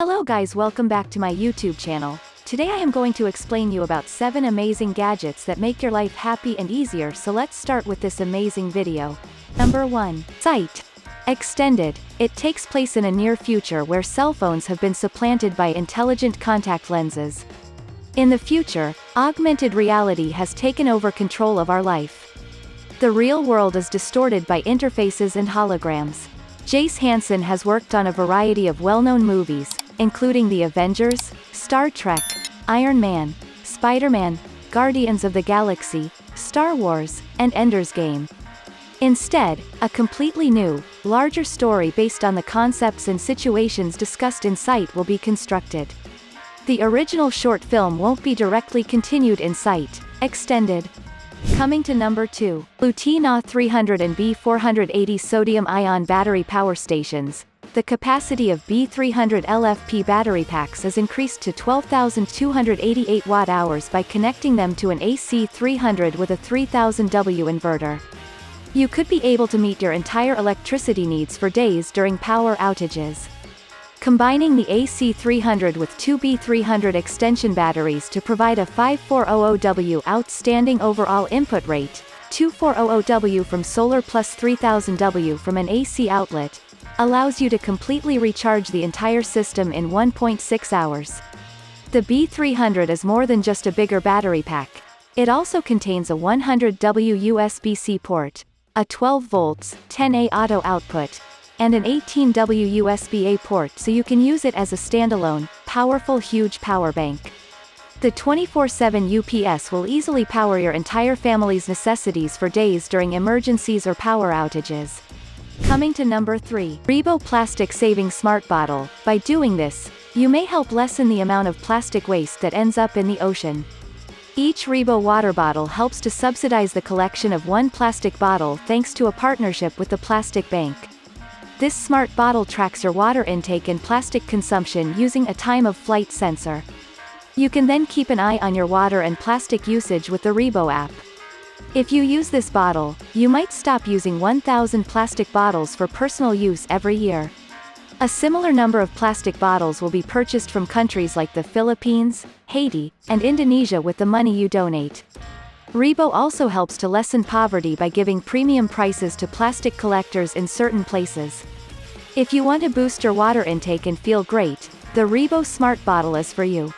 Hello guys, welcome back to my YouTube channel. Today I am going to explain you about 7 amazing gadgets that make your life happy and easier, so let's start with this amazing video. Number 1. Sight Extended. It takes place in a near future where cell phones have been supplanted by intelligent contact lenses. In the future, augmented reality has taken over control of our life. The real world is distorted by interfaces and holograms. Jace Hansen has worked on a variety of well-known movies, including The Avengers, Star Trek, Iron Man, Spider-Man, Guardians of the Galaxy, Star Wars, and Ender's Game. Instead, a completely new, larger story based on the concepts and situations discussed in Sight will be constructed. The original short film won't be directly continued in Sight Extended. Coming to number 2. Bluetti NA300 and B480 sodium-ion battery power stations. The capacity of B300 LFP battery packs is increased to 12,288 watt-hours by connecting them to an AC300 with a 3000 W inverter. You could be able to meet your entire electricity needs for days during power outages. Combining the AC300 with two B300 extension batteries to provide a 5400W outstanding overall input rate, 2400W from solar plus 3000W from an AC outlet, allows you to completely recharge the entire system in 1.6 hours. The B300 is more than just a bigger battery pack. It also contains a 100W USB-C port, a 12 volts, 10A auto output, and an 18W USB-A port, so you can use it as a standalone, powerful huge power bank. The 24/7 UPS will easily power your entire family's necessities for days during emergencies or power outages. Coming to number 3. Rebo Plastic Saving Smart Bottle. By doing this, you may help lessen the amount of plastic waste that ends up in the ocean. Each Rebo water bottle helps to subsidize the collection of one plastic bottle thanks to a partnership with the Plastic Bank. This smart bottle tracks your water intake and plastic consumption using a time-of-flight sensor. You can then keep an eye on your water and plastic usage with the Rebo app. If you use this bottle, you might stop using 1,000 plastic bottles for personal use every year. A similar number of plastic bottles will be purchased from countries like the Philippines, Haiti, and Indonesia with the money you donate. Rebo also helps to lessen poverty by giving premium prices to plastic collectors in certain places. If you want to boost your water intake and feel great, the Rebo Smart Bottle is for you.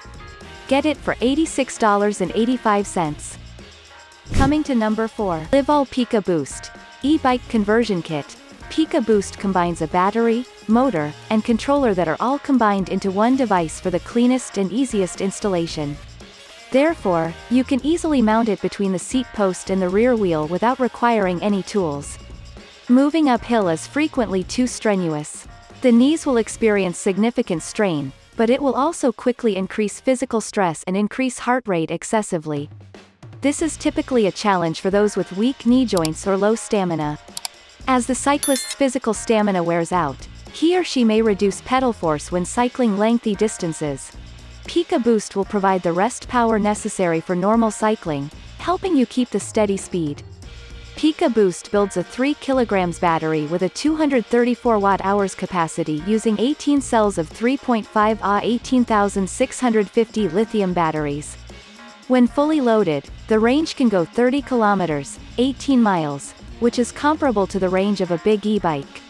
Get it for $86.85. Coming to number 4. Livall PikaBoost E-Bike Conversion Kit. PikaBoost combines a battery, motor, and controller that are all combined into one device for the cleanest and easiest installation. Therefore, you can easily mount it between the seat post and the rear wheel without requiring any tools. Moving uphill is frequently too strenuous. The knees will experience significant strain, but it will also quickly increase physical stress and increase heart rate excessively. This is typically a challenge for those with weak knee joints or low stamina. As the cyclist's physical stamina wears out, he or she may reduce pedal force when cycling lengthy distances. PikaBoost will provide the rest power necessary for normal cycling, helping you keep the steady speed. PikaBoost builds a 3 kg battery with a 234 watt-hours capacity using 18 cells of 3.5Ah 18650 lithium batteries. When fully loaded, the range can go 30 kilometers, 18 miles, which is comparable to the range of a big e-bike.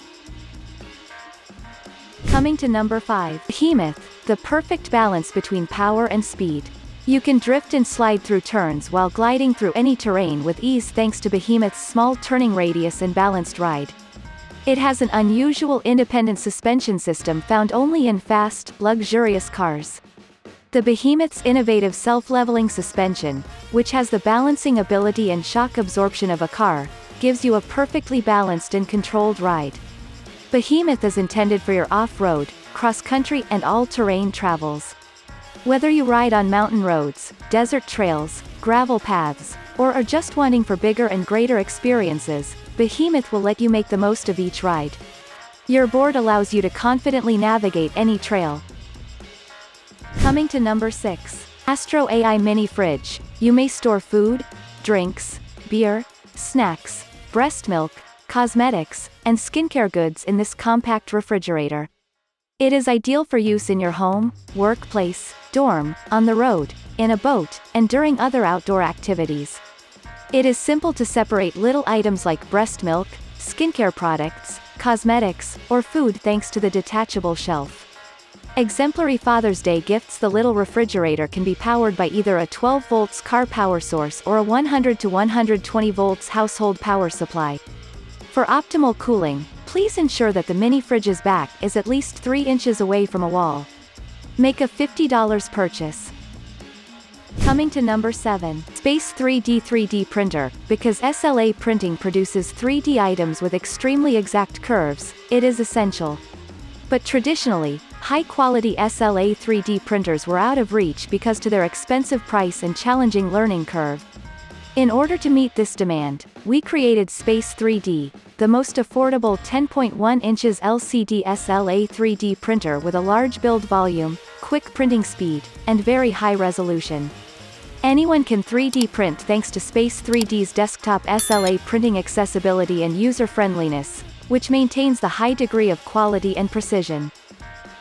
Coming to number 5. Behemoth. The perfect balance between power and speed. You can drift and slide through turns while gliding through any terrain with ease thanks to Behemoth's small turning radius and balanced ride. It has an unusual independent suspension system found only in fast, luxurious cars. The Behemoth's innovative self-leveling suspension, which has the balancing ability and shock absorption of a car, gives you a perfectly balanced and controlled ride. Behemoth is intended for your off-road, cross-country and all-terrain travels. Whether you ride on mountain roads, desert trails, gravel paths, or are just wanting for bigger and greater experiences, Behemoth will let you make the most of each ride. Your board allows you to confidently navigate any trail. Coming to number 6. AstroAI Mini Fridge. You may store food, drinks, beer, snacks, breast milk, cosmetics, and skincare goods in this compact refrigerator. It is ideal for use in your home, workplace, dorm, on the road, in a boat, and during other outdoor activities. It is simple to separate little items like breast milk, skincare products, cosmetics, or food thanks to the detachable shelf. Exemplary Father's Day gifts. The little refrigerator can be powered by either a 12 volts car power source or a 100 to 120 volts household power supply. For optimal cooling, please ensure that the mini fridge's back is at least 3 inches away from a wall. Make a $50 purchase. Coming to number 7. Space 3D 3D printer. Because SLA printing produces 3D items with extremely exact curves, it is essential. But traditionally, high-quality SLA 3D printers were out of reach because to their expensive price and challenging learning curve. In order to meet this demand, we created Space 3D, the most affordable 10.1 inches LCD SLA 3D printer with a large build volume, quick printing speed, and very high resolution. Anyone can 3D print thanks to Space 3D's desktop SLA printing accessibility and user-friendliness, which maintains the high degree of quality and precision.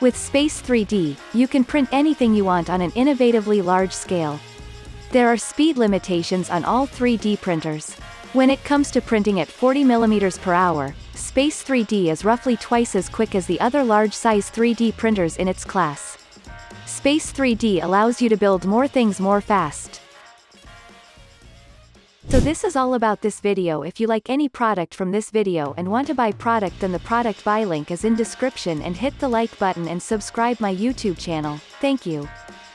With Space 3D, you can print anything you want on an innovatively large scale. There are speed limitations on all 3D printers. When it comes to printing at 40 mm per hour, Space 3D is roughly twice as quick as the other large-size 3D printers in its class. Space 3D allows you to build more things more fast. So this is all about this video. If you like any product from this video and want to buy product, then the product buy link is in description, and hit the like button and subscribe my YouTube channel. Thank you.